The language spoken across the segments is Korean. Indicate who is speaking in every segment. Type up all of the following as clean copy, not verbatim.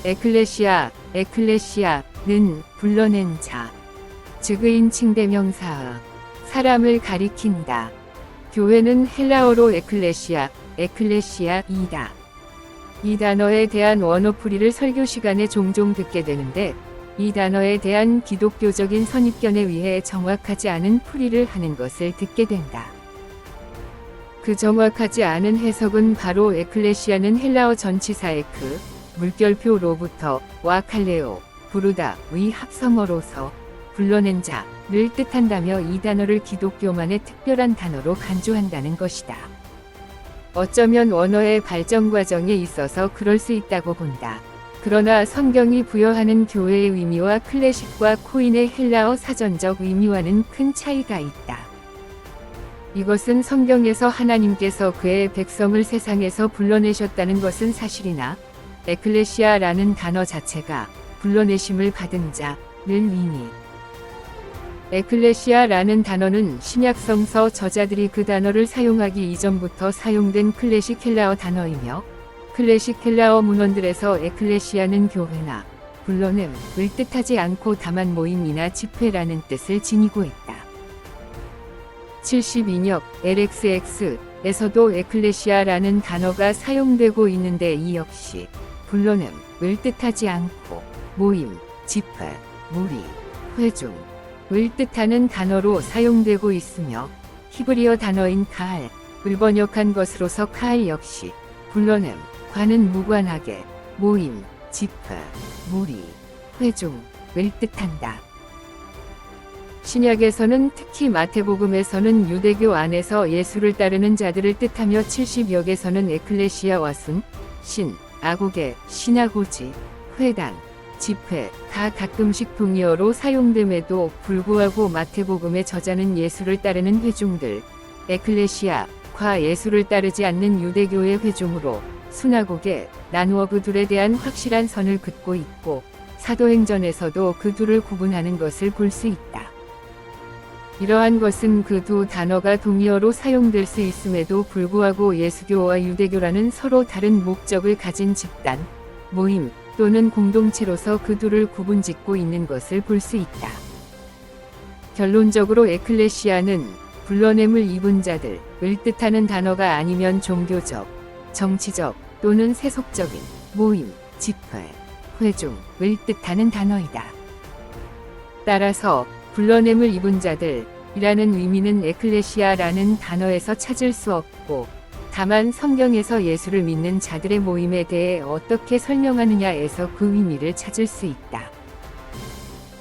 Speaker 1: 에클레시아는 불러낸 자, 즉의 칭대명사, 사람을 가리킨다. 교회는 헬라어로 에클레시아이다. 이 단어에 대한 원어풀이를 설교 시간에 종종 듣게 되는데, 이 단어에 대한 기독교적인 선입견에 의해 정확하지 않은 풀이를 하는 것을 듣게 된다. 그 정확하지 않은 해석은 바로 에클레시아는 헬라어 전치사 에크, 물결표로부터 와 칼레오, 부르다의 합성어로서 불러낸 자를 뜻한다며 이 단어를 기독교만의 특별한 단어로 간주한다는 것이다. 어쩌면 언어의 발전 과정에 있어서 그럴 수 있다고 본다. 그러나 성경이 부여하는 교회의 의미와 클래식과 코인의 헬라어 사전적 의미와는 큰 차이가 있다. 이것은 성경에서 하나님께서 그의 백성을 세상에서 불러내셨다는 것은 사실이나 에클레시아라는 단어 자체가 불러내심을 받은 자를 의미. 에클레시아라는 단어는 신약성서 저자들이 그 단어를 사용하기 이전부터 사용된 클래식 헬라어 단어이며, 클래식 헬라어 문헌들에서 에클레시아는 교회나 불러냄을 뜻하지 않고 다만 모임이나 집회라는 뜻을 지니고 있다. 72역 LXX에서도 에클레시아라는 단어가 사용되고 있는데 이 역시 불러냄을 뜻하지 않고 모임, 집회, 무리, 회중을 뜻하는 단어로 사용되고 있으며, 히브리어 단어인 카할을 번역한 것으로서 카할 역시 불러냄과는 무관하게 모임, 집회, 무리, 회중을 뜻한다. 신약에서는 특히 마태복음에서는 유대교 안에서 예수를 따르는 자들을 뜻하며 70역에서는 에클레시아와 순, 신, 아고게, 시나고지, 회당, 집회가 가끔씩 동의어로 사용됨에도 불구하고 마태복음의 저자는 예수를 따르는 회중들, 에클레시아과 예수를 따르지 않는 유대교의 회중으로 수나고게 나누어 그 둘에 대한 확실한 선을 긋고 있고, 사도행전에서도 그 둘을 구분하는 것을 볼 수 있다. 이러한 것은 그 두 단어가 동의어로 사용될 수 있음에도 불구하고 예수교와 유대교라는 서로 다른 목적을 가진 집단, 모임 또는 공동체로서 그 둘을 구분짓고 있는 것을 볼 수 있다. 결론적으로 에클레시아는 불러냄을 입은 자들을 뜻하는 단어가 아니면 종교적, 정치적 또는 세속적인 모임, 집회, 회중을 뜻하는 단어이다. 따라서 불러냄을 입은 자들이라는 의미는 에클레시아라는 단어에서 찾을 수 없고, 다만 성경에서 예수를 믿는 자들의 모임에 대해 어떻게 설명하느냐에서 그 의미를 찾을 수 있다.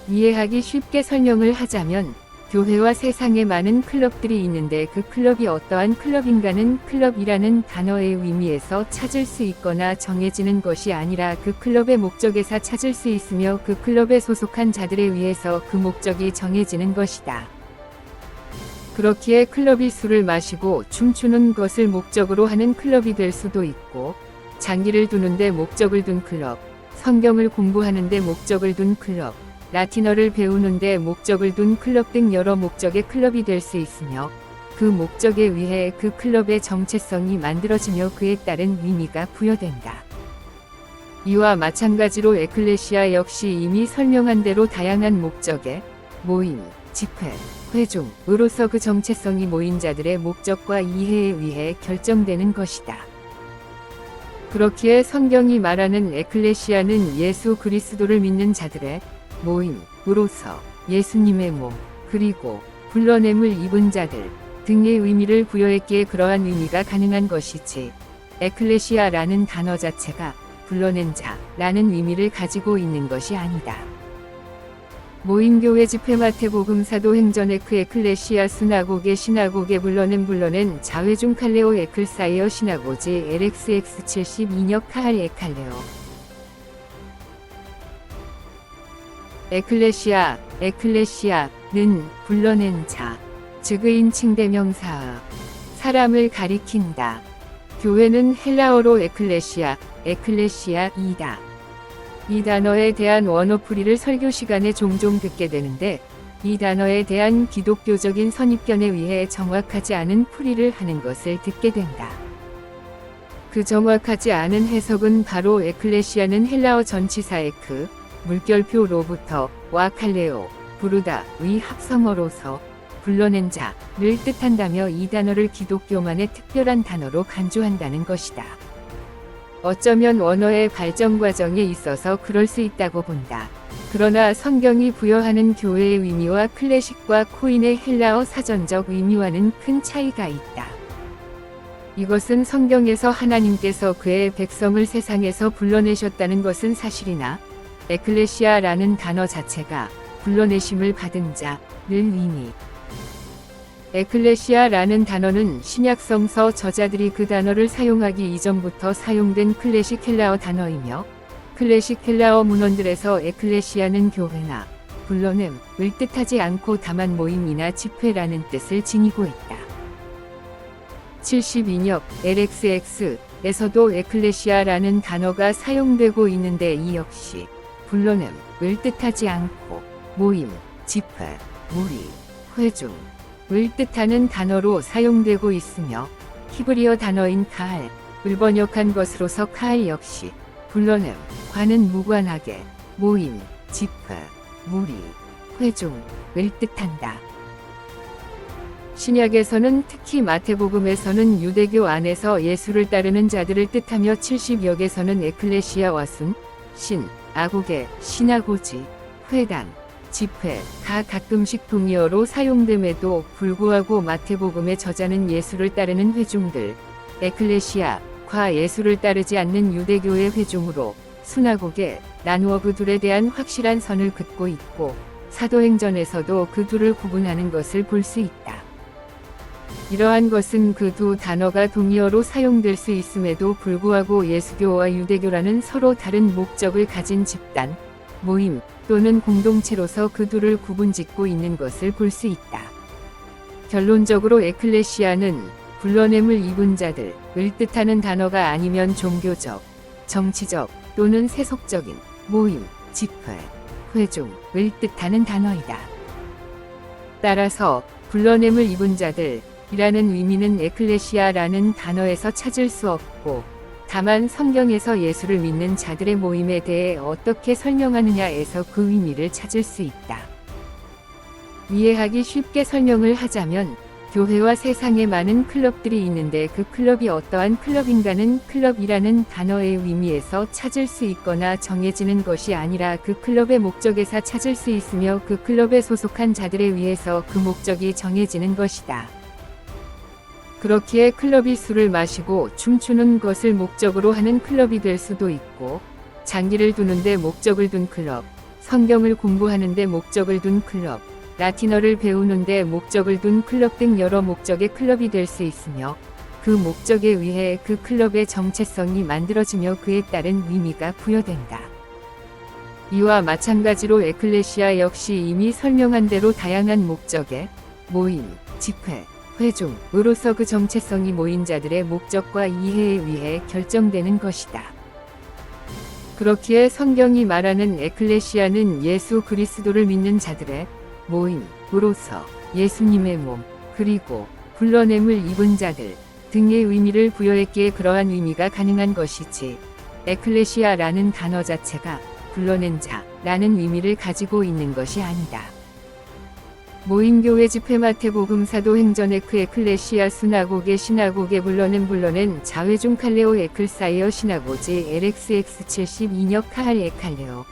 Speaker 1: 이해하기 쉽게 설명을 하자면, 교회와 세상에 많은 클럽들이 있는데 그 클럽이 어떠한 클럽인가는 클럽이라는 단어의 의미에서 찾을 수 있거나 정해지는 것이 아니라 그 클럽의 목적에서 찾을 수 있으며 그 클럽에 소속한 자들에 의해서 그 목적이 정해지는 것이다. 그렇기에 클럽이 술을 마시고 춤추는 것을 목적으로 하는 클럽이 될 수도 있고, 장기를 두는데 목적을 둔 클럽, 성경을 공부하는데 목적을 둔 클럽, 라틴어를 배우는데 목적을 둔 클럽 등 여러 목적의 클럽이 될 수 있으며, 그 목적에 의해 그 클럽의 정체성이 만들어지며 그에 따른 의미가 부여된다. 이와 마찬가지로 에클레시아 역시 이미 설명한 대로 다양한 목적의 모임, 집회, 회중으로서 그 정체성이 모인 자들의 목적과 이해에 의해 결정되는 것이다. 그렇기에 성경이 말하는 에클레시아는 예수 그리스도를 믿는 자들의 모임으로서 예수님의 몸, 그리고 불러냄을 입은 자들 등의 의미를 부여했기에 그러한 의미가 가능한 것이지, 에클레시아라는 단어 자체가 불러낸 자라는 의미를 가지고 있는 것이 아니다. 모임교회 집회 마태복음 사도행전 에클레시아 수나고게 시나고게 불러낸 자회중 칼레오 에클사이어 시나고지 LXX 72역 카할 에칼레오. 에클레시아는 불러낸 자, 즉의 칭대명사, 사람을 가리킨다. 교회는 헬라어로 에클레시아이다. 이 단어에 대한 원어풀이를 설교 시간에 종종 듣게 되는데, 이 단어에 대한 기독교적인 선입견에 의해 정확하지 않은 풀이를 하는 것을 듣게 된다. 그 정확하지 않은 해석은 바로 에클레시아는 헬라어 전치사 에크, 물결표로부터 와 칼레오, 부르다 의 합성어로서 불러낸 자를 뜻한다며 이 단어를 기독교만의 특별한 단어로 간주한다는 것이다. 어쩌면 언어의 발전 과정에 있어서 그럴 수 있다고 본다. 그러나 성경이 부여하는 교회의 의미와 클래식과 코인의 헬라어 사전적 의미와는 큰 차이가 있다. 이것은 성경에서 하나님께서 그의 백성을 세상에서 불러내셨다는 것은 사실이나 에클레시아라는 단어 자체가 불러내심을 받은 자를 의미. 에클레시아라는 단어는 신약성서 저자들이 그 단어를 사용하기 이전부터 사용된 클래식 헬라어 단어이며 클래식 헬라어 문헌들에서 에클레시아는 교회나 불러냄을 뜻하지 않고 다만 모임이나 집회라는 뜻을 지니고 있다. 72역 LXX에서도 에클레시아라는 단어가 사용되고 있는데 이 역시 불러냄을 뜻하지 않고 모임, 집회, 무리, 회중을 뜻하는 단어로 사용되고 있으며 히브리어 단어인 카할을 번역한 것으로서 카할 역시 불러냄과는 무관하게 모임, 집회, 무리, 회중을 뜻한다. 신약에서는 특히 마태복음에서는 유대교 안에서 예수를 따르는 자들을 뜻하며 70역에서는 에클레시아와 순, 신, 아고게, 시나고지, 회당, 집회가 가끔씩 동의어로 사용됨에도 불구하고 마태복음의 저자는 예수를 따르는 회중들, 에클레시아과 예수를 따르지 않는 유대교의 회중으로 수나고게 나누어 그 둘에 대한 확실한 선을 긋고 있고 사도행전에서도 그 둘을 구분하는 것을 볼 수 있다. 이러한 것은 그 두 단어가 동의어로 사용될 수 있음에도 불구하고 예수교와 유대교라는 서로 다른 목적을 가진 집단, 모임 또는 공동체로서 그 둘을 구분짓고 있는 것을 볼 수 있다. 결론적으로 에클레시아는 불러냄을 입은 자들을 뜻하는 단어가 아니면 종교적, 정치적 또는 세속적인 모임, 집회, 회중을 뜻하는 단어이다. 따라서 불러냄을 입은 자들이라는 의미는 에클레시아라는 단어에서 찾을 수 없고 다만 성경에서 예수를 믿는 자들의 모임에 대해 어떻게 설명하느냐에서 그 의미를 찾을 수 있다. 이해하기 쉽게 설명을 하자면 교회와 세상에 많은 클럽들이 있는데 그 클럽이 어떠한 클럽인가는 클럽이라는 단어의 의미에서 찾을 수 있거나 정해지는 것이 아니라 그 클럽의 목적에서 찾을 수 있으며 그 클럽에 소속한 자들에 의해서 그 목적이 정해지는 것이다. 그렇기에 클럽이 술을 마시고 춤추는 것을 목적으로 하는 클럽이 될 수도 있고 장기를 두는데 목적을 둔 클럽, 성경을 공부하는데 목적을 둔 클럽, 라틴어를 배우는데 목적을 둔 클럽 등 여러 목적의 클럽이 될 수 있으며 그 목적에 의해 그 클럽의 정체성이 만들어지며 그에 따른 의미가 부여된다. 이와 마찬가지로 에클레시아 역시 이미 설명한 대로 다양한 목적의 모임, 집회, 회중으로서 그 정체성이 모인 자들의 목적과 이해에 의해 결정되는 것이다. 그렇기에 성경이 말하는 에클레시아는 예수 그리스도를 믿는 자들의 모임으로서 예수님의 몸, 그리고 불러냄을 입은 자들 등의 의미를 부여했기에 그러한 의미가 가능한 것이지 에클레시아라는 단어 자체가 불러낸 자라는 의미를 가지고 있는 것이 아니다. 모임교회 집회 마태복음 사도행전 에클레시아 수나고게 시나고게 불러낸 자회중 칼레오 에클사이어 시나고지 LXX 72역 카할 에칼레오